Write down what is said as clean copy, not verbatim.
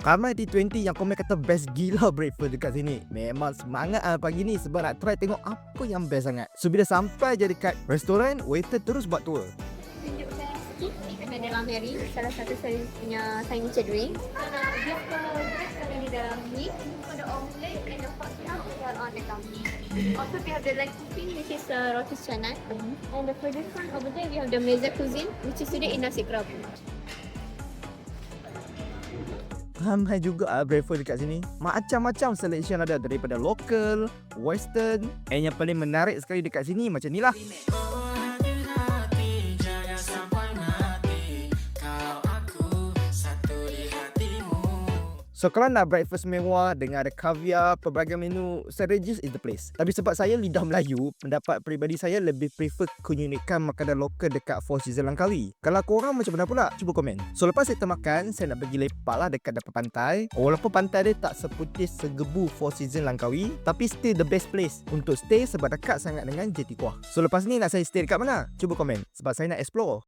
Ramai T20 yang komen kata best gila breakfast dekat sini. Memang semangat pagi ni sebab nak try tengok apa yang best sangat. So bila sampai je dekat restoran, waiter terus buat tour. Tunjuk saya sikit. Ini adalah Mary, salah satu saya punya signature drink. Dia bread ada di dalam ni. Ada omelette and the hot sauce are on the company. Also we have the leg cooking which is roti canai. And the further front over there we have the mezza cuisine which is today in nasi kerabu. Ramai juga breakfast dekat sini. Macam-macam selection ada daripada local, western. And yang paling menarik sekali dekat sini macam ni lah. So kalau nak breakfast mewah dengan ada caviar, pelbagai menu, St. Regis is the place. Tapi sebab saya lidah Melayu, pendapat peribadi saya lebih prefer keunikan makanan lokal dekat Four Seasons Langkawi. Kalau korang macam mana pula? Cuba komen. So lepas saya makan, saya nak pergi lepak lah dekat depan pantai. Walaupun pantai dia tak seputih segebu Four Seasons Langkawi, tapi still the best place untuk stay sebab dekat sangat dengan Jeti Kuah. So lepas ni nak saya stay dekat mana? Cuba komen sebab saya nak explore.